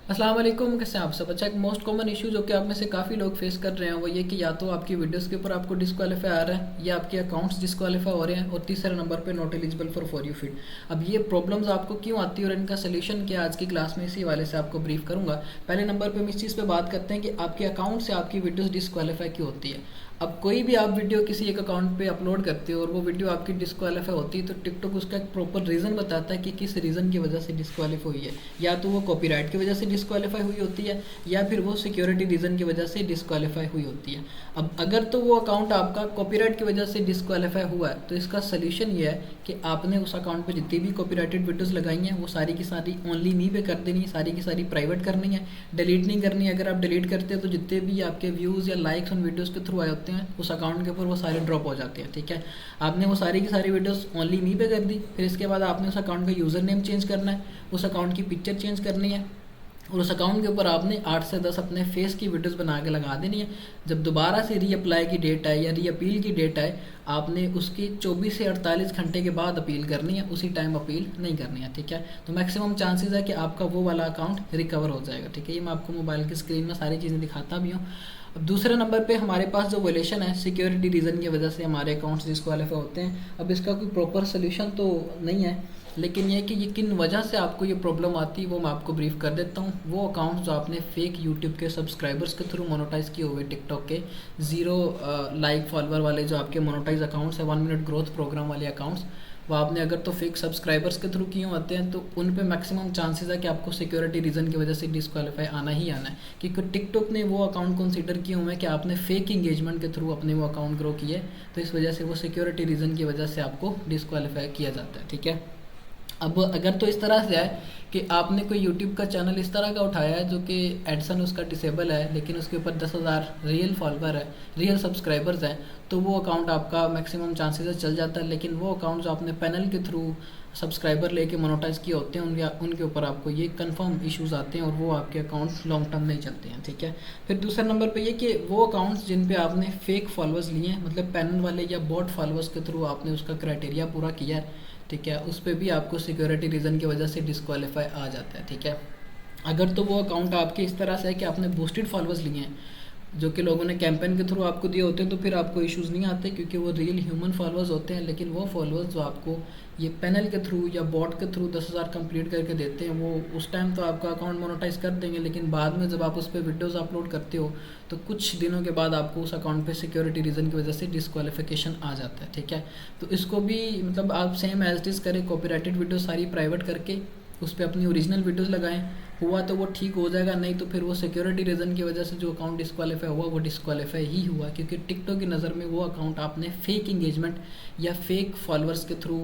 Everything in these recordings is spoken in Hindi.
अस्सलाम वालेकुम, कैसे हैं आप सब। अच्छा, एक मोस्ट कॉमन इशू जो कि आप में से काफ़ी लोग फेस कर रहे हैं वो ये कि या तो आपकी वीडियोस के ऊपर आपको डिस्क्वालीफाई आ रहा है या आपके अकाउंट्स डिस्क्वालीफाई हो रहे हैं, और तीसरे नंबर पे not eligible for you feed. अब ये प्रॉब्लम्स आपको क्यों आती है और इनका सोल्यूशन क्या, आज की क्लास में इसी वाले से आपको ब्रीफ करूंगा। पहले नंबर पर हम इस चीज़ पर बात करते हैं कि आपके अकाउंट से आपकी वीडियोज़ डिस्क्वालीफाई क्यों होती है। अब कोई भी आप वीडियो किसी एक अकाउंट पे अपलोड करते हो और वो वीडियो आपकी डिस्क्वालीफाई होती है तो टिकटॉक उसका एक प्रॉपर रीज़न बताता है कि किस रीज़न की वजह से डिस्क्वालीफाई हुई है। या तो वो कॉपीराइट की वजह से डिस्क्वालीफाई हुई होती है या फिर वो सिक्योरिटी रीज़न की वजह से डिस्क्वालीफाई हुई होती है। अब अगर तो वो अकाउंट आपका कॉपीराइट की वजह से डिस्क्वालीफाई हुआ है तो इसका सोल्यूशन ये है कि आपने उस अकाउंट पे जितनी भी कॉपीराइटेड वीडियोस लगाई हैं वो सारी की सारी ओनली मी पे कर देनी है, सारी की सारी प्राइवेट करनी है, डिलीट नहीं करनी है। अगर आप डिलीट करते हैं तो जितने भी आपके व्यूज़ या लाइक्स उन वीडियोज़ के थ्रू आए होते हैं उस अकाउंट के ऊपर वो सारे ड्रॉप हो जाते हैं। ठीक है, आपने वो सारी की सारी वीडियोस ओनली मी पे कर दी, फिर इसके बाद आपने उस अकाउंट का यूज़र नेम चेंज करना है, उस अकाउंट की पिक्चर चेंज करनी है और उस अकाउंट के ऊपर आपने 8 से 10 अपने फेस की वीडियोस बना के लगा देनी है। जब दोबारा से रीअप्लाई की डेट आए या रीअपील की डेट आए, आपने उसकी 24 से 48 घंटे के बाद अपील करनी है, उसी टाइम अपील नहीं करनी है। ठीक है, तो मैक्सिमम चांसेस है कि आपका वो वाला अकाउंट रिकवर हो जाएगा। ठीक है, ये मैं आपको मोबाइल की स्क्रीन में सारी चीज़ें दिखाता भी हूँ। अब दूसरे नंबर पे हमारे पास जो वोलेशन है, सिक्योरिटी रीज़न की वजह से हमारे अकाउंट्स डिस्क्वालीफाई होते हैं। अब इसका कोई प्रॉपर सोल्यूशन तो नहीं है, लेकिन ये है कि ये किन वजह से आपको ये प्रॉब्लम आती है वो मैं आपको ब्रीफ कर देता हूँ। वो अकाउंट्स जो आपने फेक यूट्यूब के सब्सक्राइबर्स के थ्रू मोनेटाइज किए हुए, टिकटॉक के ज़ीरो लाइक फॉलोअर वाले जो आपके मोनेटाइज अकाउंट्स है, 1 मिनट ग्रोथ प्रोग्राम वाले अकाउंट्स, वो आपने अगर तो फेक सब्सक्राइबर्स के थ्रू किए होते हैं तो उन पे मैक्सिमम चांसेस है कि आपको सिक्योरिटी रीज़न की वजह से डिस्क्वालीफाई आना ही आना है, क्योंकि टिकटॉक ने वो अकाउंट कंसीडर किए हुए हैं कि आपने फेक इंगेजमेंट के थ्रू अपने वो अकाउंट ग्रो किए, तो इस वजह से वो सिक्योरिटी रीज़न की वजह से आपको डिस्क्वालीफाई किया जाता है। ठीक है, अब अगर तो इस तरह से है कि आपने कोई यूट्यूब का चैनल इस तरह का उठाया है जो कि एडसन उसका डिसेबल है लेकिन उसके ऊपर 10,000 रियल फॉलोवर है, रियल सब्सक्राइबर्स हैं, तो वो अकाउंट आपका मैक्सिमम चांसेस चल जाता है। लेकिन वो अकाउंट जो आपने पैनल के थ्रू सब्सक्राइबर लेके मोनेटाइज किए होते हैं उनके ऊपर आपको ये कंफर्म इश्यूज आते हैं और वो आपके अकाउंट्स लॉन्ग टर्म नहीं चलते हैं। ठीक है, फिर दूसरे नंबर पे ये कि वो अकाउंट्स जिन पे आपने फेक फॉलोअर्स लिए हैं, मतलब पैनल वाले या बॉट फॉलोअर्स के थ्रू आपने उसका क्राइटेरिया पूरा किया है, ठीक है, उस पर भी आपको सिक्योरिटी रीज़न की वजह से डिस्क्वालीफाई आ जाता है। ठीक है, अगर तो वो अकाउंट आपके इस तरह से है कि आपने बूस्टेड फॉलोअर्स लिए हैं जो कि लोगों ने कैंपेन के थ्रू आपको दिए होते हैं तो फिर आपको इश्यूज़ नहीं आते क्योंकि वो रियल ह्यूमन फॉलोअर्स होते हैं। लेकिन वो फॉलोअर्स जो आपको ये पैनल के थ्रू या बॉट के थ्रू 10,000 कंप्लीट करके देते हैं, वो उस टाइम तो आपका अकाउंट मोनेटाइज कर देंगे, लेकिन बाद में जब आप उस पर वीडियोज़ अपलोड करते हो तो कुछ दिनों के बाद आपको उस अकाउंट पे सिक्योरिटी रीज़न की वजह से डिस्क्वालिफिकेशन आ जाता है। ठीक है, तो इसको भी मतलब आप सेम एज इट इज़ करें, कॉपीराइटेड वीडियो सारी प्राइवेट करके उस पर अपनी ओरिजिनल वीडियोज़ लगाएं, हुआ तो वो ठीक हो जाएगा, नहीं तो फिर वो सिक्योरिटी रीज़न की वजह से जो अकाउंट डिस्क्वालीफाई हुआ वो डिस्क्वालीफाई ही हुआ, क्योंकि टिकटॉक की नज़र में वो अकाउंट आपने फेक इंगेजमेंट या फेक फॉलोअर्स के थ्रू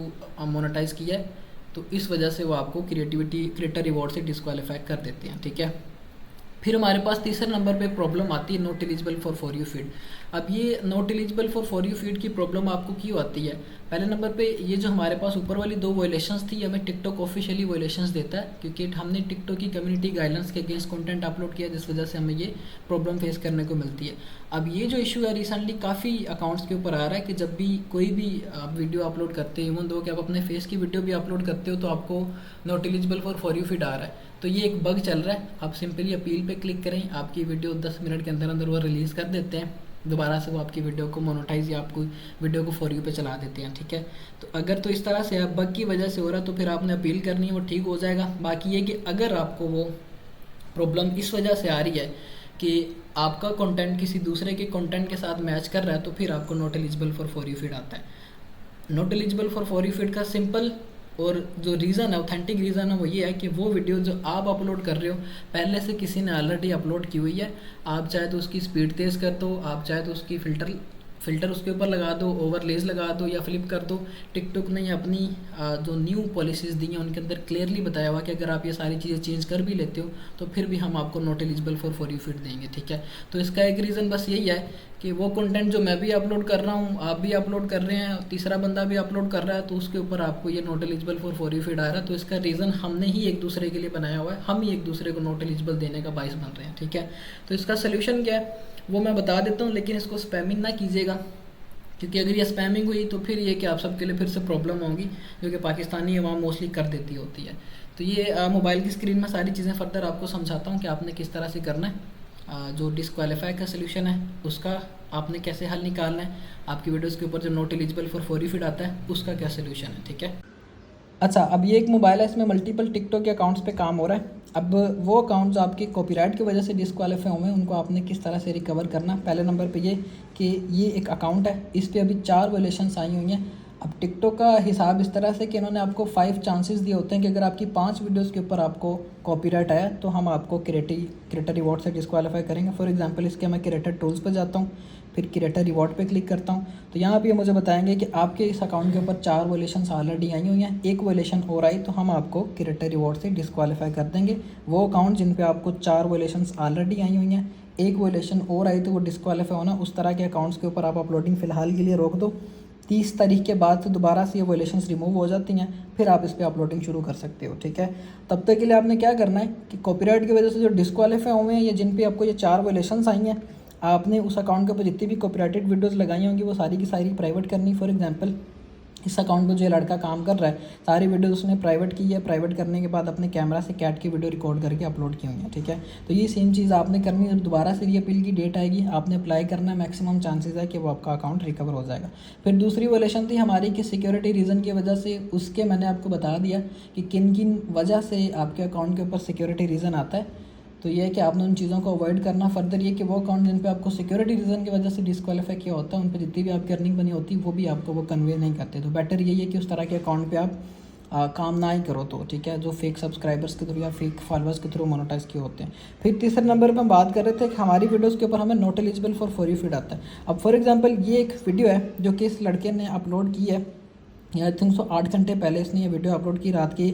मोनेटाइज किया है, तो इस वजह से वो आपको क्रिएटर रिवॉर्ड से डिस्क्वालीफाई कर देते हैं। ठीक है, फिर हमारे पास तीसरे नंबर पे प्रॉब्लम आती है not eligible for you feed. अब ये not eligible for you feed की प्रॉब्लम आपको क्यों आती है? पहले नंबर पे ये जो हमारे पास ऊपर वाली 2 वॉयलेशंस थी, हमें टिकटॉक ऑफिशियली वॉयलेशंस देता है क्योंकि हमने टिकटॉक की कम्युनिटी गाइडलाइंस के अगेंस्ट कंटेंट अपलोड किया, जिस वजह से हमें ये प्रॉब्लम फेस करने को मिलती है। अब ये जो इशू है रिसेंटली काफ़ी अकाउंट्स के ऊपर आ रहा है कि जब भी कोई भी आप वीडियो अपलोड करते हैं, इवन दो कि आप अपने फेस की वीडियो भी अपलोड करते हो तो आपको not eligible for you feed आ रहा है। तो ये एक बग चल रहा है, आप सिंपली अपील पे क्लिक करें, आपकी वीडियो 10 मिनट के अंदर अंदर वो रिलीज़ कर देते हैं, दोबारा से वो आपकी वीडियो को मोनेटाइज या आपको वीडियो को फॉर यू पे चला देते हैं। ठीक है, तो अगर तो इस तरह से आप बग की वजह से हो रहा है तो फिर आपने अपील करनी है, वो ठीक हो जाएगा। बाकी ये कि अगर आपको वो प्रॉब्लम इस वजह से आ रही है कि आपका कंटेंट किसी दूसरे के कंटेंट के साथ मैच कर रहा है तो फिर आपको not eligible for you feed आता है। Not eligible for you feed का सिंपल और जो रीज़न है, ऑथेंटिक रीज़न है, वो ये है कि वो वीडियो जो आप अपलोड कर रहे हो पहले से किसी ने ऑलरेडी अपलोड की हुई है। आप चाहे तो उसकी स्पीड तेज़ कर दो, आप चाहे तो उसकी फ़िल्टर उसके ऊपर लगा दो, ओवरलेज लगा दो या फ्लिप कर दो। टिकटॉक ने अपनी जो न्यू पॉलिसीज़ दी हैं उनके अंदर क्लियरली बताया हुआ कि अगर आप ये सारी चीज़ें चेंज कर भी लेते हो तो फिर भी हम आपको not eligible for you feed देंगे। ठीक है, तो इसका एक रीज़न बस यही है कि वो कंटेंट जो मैं भी अपलोड कर रहा हूँ, आप भी अपलोड कर रहे हैं, तीसरा बंदा भी अपलोड कर रहा है, तो उसके ऊपर आपको ये not eligible for you feed आ रहा है। तो इसका रीज़न हमने ही एक दूसरे के लिए बनाया हुआ है, हम ही एक दूसरे को नॉट एलिजिबल देने का बाइस बन रहे हैं। ठीक है, तो इसका सोल्यूशन क्या है वो मैं बता देता हूँ, लेकिन इसको स्पैमिंग ना कीजिएगा, क्योंकि अगर ये स्पैमिंग हुई तो फिर ये कि आप सबके लिए फिर से प्रॉब्लम होगी, जो कि पाकिस्तानी अवाम मोस्टली कर देती होती है। तो ये मोबाइल की स्क्रीन में सारी चीज़ें फर्दर आपको समझाता हूँ कि आपने किस तरह से करना है। जो डिसक्वालीफाई का सोल्यूशन है उसका आपने कैसे हल निकालना है, आपकी वीडियोज़ के ऊपर जो not eligible for you feed आता है उसका क्या सोल्यूशन है, ठीक है। अच्छा, अब ये एक मोबाइल है, इसमें मल्टीपल टिकटॉक के अकाउंट्स पे काम हो रहा है। अब वो अकाउंट जो आपके कॉपीराइट की वजह से डिसक्वालीफाई हुए हैं उनको आपने किस तरह से रिकवर करना। पहले नंबर पे ये कि ये एक अकाउंट है, इस पर अभी 4 वॉयलेशंस आई हुई हैं। अब टिकटॉक का हिसाब इस तरह से कि इन्होंने आपको 5 चांसेस दिए होते हैं कि अगर आपकी 5 वीडियोस के ऊपर आपको कॉपीराइट आया तो हम आपको क्रिएटर रिवॉर्ड से डिस्क्वालीफाई करेंगे। फॉर एग्जांपल इसके मैं क्रिएटर टूल्स पर जाता हूँ, फिर क्रिएटर रिवॉर्ड पे क्लिक करता हूँ, तो यहाँ पे मुझे बताएंगे कि आपके इस अकाउंट के ऊपर 4 वॉयलेशंस ऑलरेडी आई हुई हैं, एक वॉयलेशन और आई तो हम आपको क्रिएटर रिवॉर्ड से डिस्क्वालीफाई कर देंगे। वो अकाउंट जिन पे आपको 4 वॉयलेशंस ऑलरेडी आई हुई हैं, एक वॉयलेशन और आई तो वो डिस्क्वालीफाई होना, उस तरह के अकाउंट्स के ऊपर आप अपलोडिंग फ़िलहाल के लिए रोक दो। 30 तारीख के बाद दोबारा से ये वॉयलेशंस रिमूव हो जाती हैं, फिर आप इस पर अपलोडिंग शुरू कर सकते हो, ठीक है। तब तक के लिए आपने क्या करना है कि कॉपीराइट की वजह से जो डिस्क्वालीफाई हुए हैं या जिन पे आपको ये 4 वॉयलेशंस आई हैं, आपने उस अकाउंट के ऊपर जितनी भी कॉपीराइटेड वीडियोस लगाई होंगी वो सारी की सारी प्राइवेट करनी। फॉर एग्जांपल इस अकाउंट पर जो लड़का काम कर रहा है सारी वीडियोस उसने प्राइवेट की है, प्राइवेट करने के बाद अपने कैमरा से कैट की वीडियो रिकॉर्ड करके अपलोड की हुई है, ठीक है। तो ये सेम चीज़ आपने करनी है। दोबारा से रीअपील की डेट आएगी, आपने अप्लाई करना है, मैक्सिमम चांसेस है कि वो आपका अकाउंट रिकवर हो जाएगा। फिर दूसरी वॉयलेशन थी हमारी कि सिक्योरिटी रीज़न की वजह से, उसके मैंने आपको बता दिया कि किन किन वजह से आपके अकाउंट के ऊपर सिक्योरिटी रीज़न आता है। तो ये है कि आपने उन चीज़ों को अवॉइड करना। फर्दर ये कि वो अकाउंट जिन पे आपको सिक्योरिटी रीज़न की वजह से डिस्क्वालीफाई किया होता है उन पे जितनी भी आपकी अर्निंग बनी होती है वो भी आपको वो कन्वे नहीं करते। तो बेटर यही है कि उस तरह के अकाउंट पे आप काम ना ही करो, तो ठीक है, जो फेक सब्सक्राइबर्स के थ्रू या फेक फॉलोअर्स के थ्रू मोनेटाइज किए होते हैं। फिर तीसरे नंबर पर हम बात कर रहे थे कि हमारी वीडियोज़ के ऊपर हमें not eligible for you feed आता है। अब फॉर एग्जाम्पल ये एक वीडियो है जो कि इस लड़के ने अपलोड की है, आई थिंक 8 घंटे पहले इसने ये वीडियो अपलोड की, रात की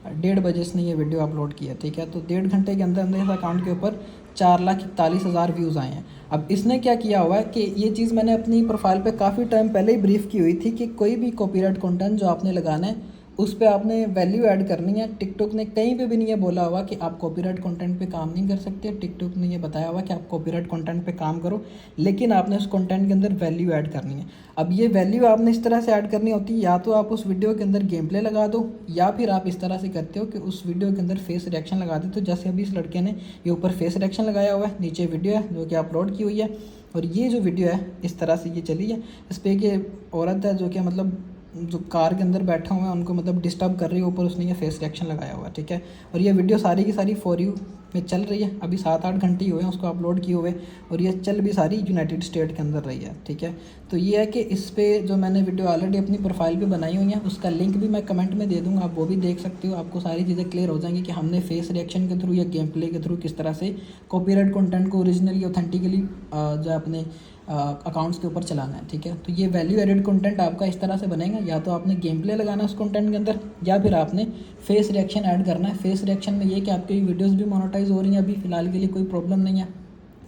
1:30 बजे इसने ये वीडियो अपलोड किया, ठीक है। तो 1.5 घंटे के अंदर अंदर इस अकाउंट के ऊपर 4,41,000 व्यूज़ आए हैं। अब इसने क्या किया हुआ है कि ये चीज़ मैंने अपनी प्रोफाइल पे काफ़ी टाइम पहले ही ब्रीफ की हुई थी कि कोई भी कॉपीराइट कंटेंट जो आपने लगाना है उस पे आपने वैल्यू ऐड करनी है। टिकटॉक ने कहीं पे भी नहीं ये बोला हुआ कि आप कॉपीराइट कंटेंट पे काम नहीं कर सकते। टिकटॉक ने ये बताया हुआ कि आप कॉपीराइट कंटेंट पे काम करो, लेकिन आपने उस कंटेंट के अंदर वैल्यू ऐड करनी है। अब ये वैल्यू आपने इस तरह से ऐड करनी होती है, या तो आप उस वीडियो के अंदर गेम प्ले लगा दो, या फिर आप इस तरह से करते हो कि उस वीडियो के अंदर फेस रिएक्शन लगा दे। तो जैसे अभी इस लड़के ने ये ऊपर फेस रिएक्शन लगाया हुआ है, नीचे वीडियो है जो कि अपलोड की हुई है, और ये जो वीडियो है इस तरह से ये चली है। इस पर कि औरत है जो कि मतलब जो कार के अंदर बैठे हुए हैं उनको मतलब डिस्टर्ब कर रही है, ऊपर उसने ये फेस रिएक्शन लगाया हुआ है, ठीक है। और ये वीडियो सारी की सारी फॉर यू में चल रही है, अभी 7-8 घंटे ही हुए हैं उसको अपलोड किए हुए, और ये चल भी सारी यूनाइटेड स्टेट के अंदर रही है, ठीक है। तो ये है कि इस पर जो मैंने वीडियो ऑलरेडी अपनी प्रोफाइल पे बनाई हुई है उसका लिंक भी मैं कमेंट में दे दूँगा, आप वो भी देख सकते हो। आपको सारी चीज़ें क्लियर हो जाएंगी कि हमने फेस रिएक्शन के थ्रू या गेम प्ले के थ्रू किस तरह से कॉपीराइट कंटेंट को ओरिजिनली ऑथेंटिकली जो अपने अकाउंट्स के ऊपर चलाना है, ठीक है। तो ये वैल्यू एडेड कंटेंट आपका इस तरह से बनेगा, या तो आपने गेम प्ले लगाना है उस कंटेंट के अंदर, या फिर आपने फेस रिएक्शन ऐड करना है। फेस रिएक्शन में ये कि आपकी वीडियोस भी मोनेटाइज हो रही हैं, अभी फ़िलहाल के लिए कोई प्रॉब्लम नहीं है।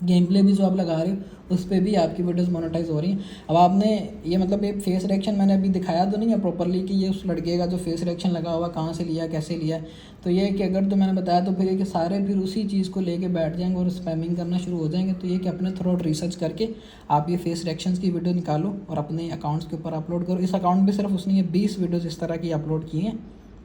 गेम प्ले भी जो आप लगा रहे हो उस पर भी आपकी वीडियोस मोनेटाइज हो रही हैं। अब आपने ये मतलब ये फेस रिएक्शन मैंने अभी दिखाया तो नहीं है प्रॉपरली कि ये उस लड़के का जो फेस रिएक्शन लगा हुआ कहाँ से लिया, कैसे लिया। तो ये कि अगर तो मैंने बताया तो फिर ये कि सारे फिर उसी चीज़ को लेके बैठ जाएंगे और स्पैमिंग करना शुरू हो जाएंगे। तो ये कि अपने थ्रू रिसर्च करके आप ये फेस रिएक्शंस की वीडियो निकालो और अपने अकाउंट्स के ऊपर अपलोड करो। इस अकाउंट पर सिर्फ उसने ये 20 वीडियोज़ इस तरह की अपलोड की हैं,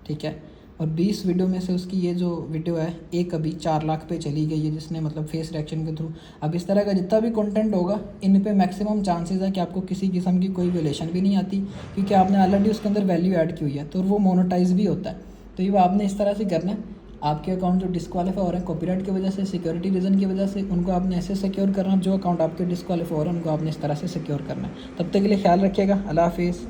ठीक है। और 20 वीडियो में से उसकी ये जो वीडियो है एक अभी 4 लाख पे चली गई है, जिसने मतलब फेस रिएक्शन के थ्रू। अब इस तरह का जितना भी कंटेंट होगा इन पे मैक्सिमम चांसेस है कि आपको किसी किस्म की कोई वैल्यूएशन भी नहीं आती, क्योंकि आपने ऑलरेडी उसके अंदर वैल्यू ऐड की हुई है, तो वो मोनेटाइज भी होता है। तो ये आपने इस तरह से करना है। आपके अकाउंट जो डिस्क्वालीफाई हो रहे हैं कॉपीराइट की वजह से, सिक्योरिटी रीज़न की वजह से, उनको आपने ऐसे सिक्योर करना, जो अकाउंट आपके डिस्क्वालीफाई हो रहे हैं उनको आपने इस तरह से सिक्योर करना है। तब तक के लिए ख्याल रखिएगा। अल्लाह हाफिज़।